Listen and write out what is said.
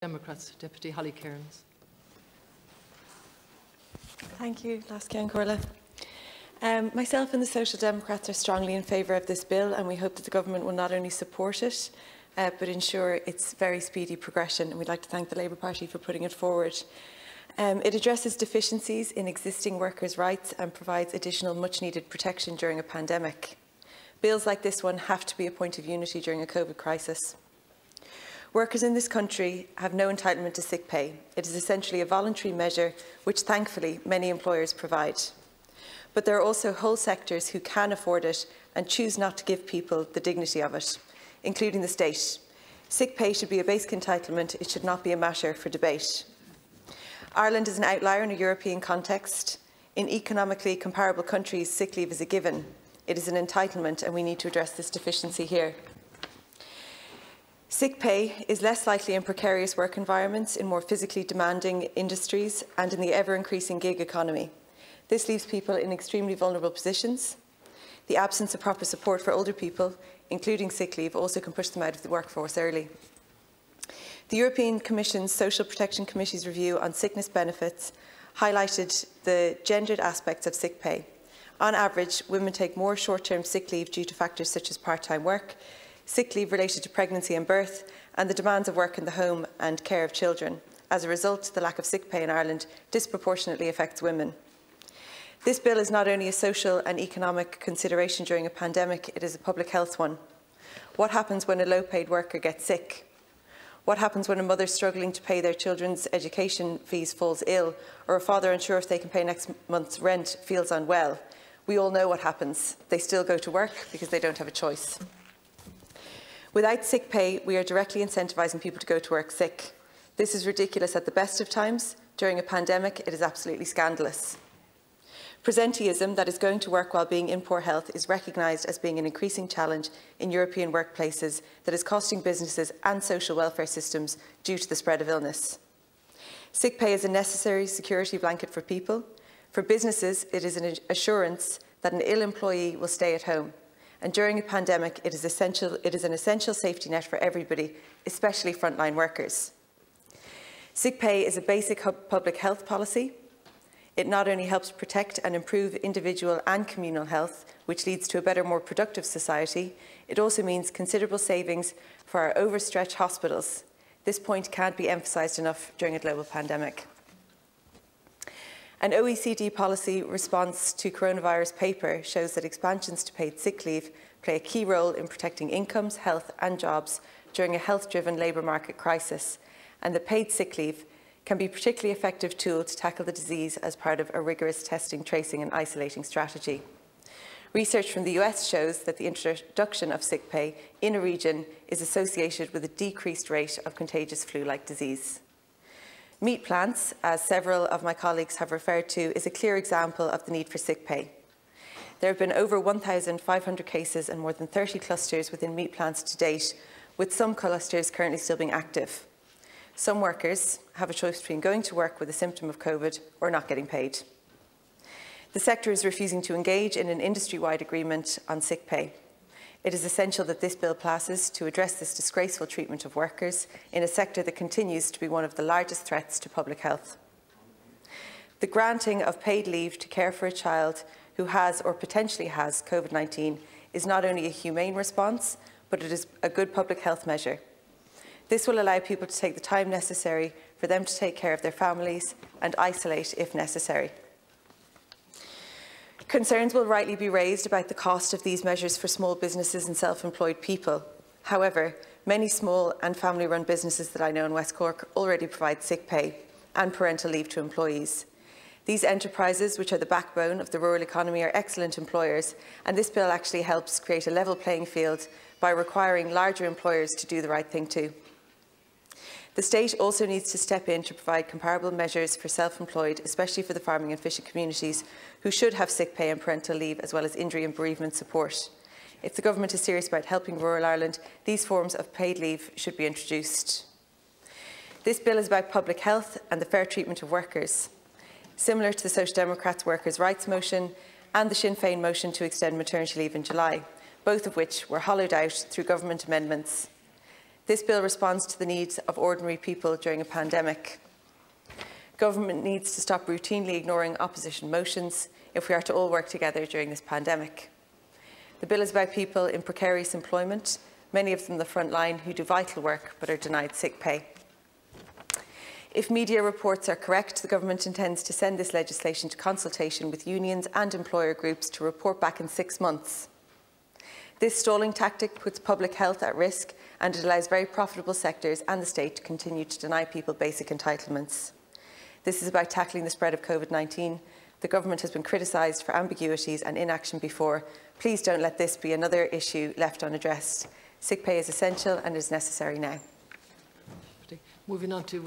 Democrats, Deputy Holly Cairns. Thank you, Lascian Corla. Myself and the Social Democrats are strongly in favour of this bill, and we hope that the Government will not only support it, but ensure its very speedy progression. And we'd like to thank the Labour Party for putting it forward. It addresses deficiencies in existing workers' rights and provides additional much-needed protection during a pandemic. Bills like this one have to be a point of unity during a COVID crisis. Workers in this country have no entitlement to sick pay. It is essentially a voluntary measure which, thankfully, many employers provide. But there are also whole sectors who can afford it and choose not to give people the dignity of it, including the state. Sick pay should be a basic entitlement. It should not be a matter for debate. Ireland is an outlier in a European context. In economically comparable countries, sick leave is a given. It is an entitlement, and we need to address this deficiency here. Sick pay is less likely in precarious work environments, in more physically demanding industries, and in the ever-increasing gig economy. This leaves people in extremely vulnerable positions. The absence of proper support for older people, including sick leave, also can push them out of the workforce early. The European Commission's Social Protection Committee's review on sickness benefits highlighted the gendered aspects of sick pay. On average, women take more short-term sick leave due to factors such as part-time work, sick leave related to pregnancy and birth, and the demands of work in the home and care of children. As a result, the lack of sick pay in Ireland disproportionately affects women. This bill is not only a social and economic consideration during a pandemic, it is a public health one. What happens when a low-paid worker gets sick? What happens when a mother struggling to pay their children's education fees falls ill, or a father unsure if they can pay next month's rent feels unwell? We all know what happens. They still go to work because they don't have a choice. Without sick pay, we are directly incentivising people to go to work sick. This is ridiculous at the best of times. During a pandemic, it is absolutely scandalous. Presenteeism, that is going to work while being in poor health, is recognised as being an increasing challenge in European workplaces that is costing businesses and social welfare systems due to the spread of illness. Sick pay is a necessary security blanket for people. For businesses, it is an assurance that an ill employee will stay at home. And during a pandemic, it is an essential safety net for everybody, especially frontline workers. Sick pay is a basic public health policy. It not only helps protect and improve individual and communal health, which leads to a better, more productive society, it also means considerable savings for our overstretched hospitals. This point can't be emphasised enough during a global pandemic. An OECD policy response to coronavirus paper shows that expansions to paid sick leave play a key role in protecting incomes, health and jobs during a health-driven labour market crisis, and that paid sick leave can be a particularly effective tool to tackle the disease as part of a rigorous testing, tracing and isolating strategy. Research from the US shows that the introduction of sick pay in a region is associated with a decreased rate of contagious flu-like disease. Meat plants, as several of my colleagues have referred to, is a clear example of the need for sick pay. There have been over 1,500 cases and more than 30 clusters within meat plants to date, with some clusters currently still being active. Some workers have a choice between going to work with a symptom of COVID or not getting paid. The sector is refusing to engage in an industry-wide agreement on sick pay. It is essential that this bill passes to address this disgraceful treatment of workers in a sector that continues to be one of the largest threats to public health. The granting of paid leave to care for a child who has or potentially has COVID-19 is not only a humane response, but it is a good public health measure. This will allow people to take the time necessary for them to take care of their families and isolate if necessary. Concerns will rightly be raised about the cost of these measures for small businesses and self-employed people. However, many small and family-run businesses that I know in West Cork already provide sick pay and parental leave to employees. These enterprises, which are the backbone of the rural economy, are excellent employers, and this bill actually helps create a level playing field by requiring larger employers to do the right thing too. The state also needs to step in to provide comparable measures for self-employed, especially for the farming and fishing communities, who should have sick pay and parental leave, as well as injury and bereavement support. If the Government is serious about helping rural Ireland, these forms of paid leave should be introduced. This bill is about public health and the fair treatment of workers. Similar to the Social Democrats' workers' rights motion and the Sinn Féin motion to extend maternity leave in July, both of which were hollowed out through government amendments. This bill responds to the needs of ordinary people during a pandemic. Government needs to stop routinely ignoring opposition motions if we are to all work together during this pandemic. The bill is about people in precarious employment, many of them the front line, who do vital work but are denied sick pay. If media reports are correct, the government intends to send this legislation to consultation with unions and employer groups to report back in 6 months. This stalling tactic puts public health at risk, and it allows very profitable sectors and the state to continue to deny people basic entitlements. This is about tackling the spread of COVID-19. The government has been criticised for ambiguities and inaction before. Please don't let this be another issue left unaddressed. Sick pay is essential and is necessary now. Moving on to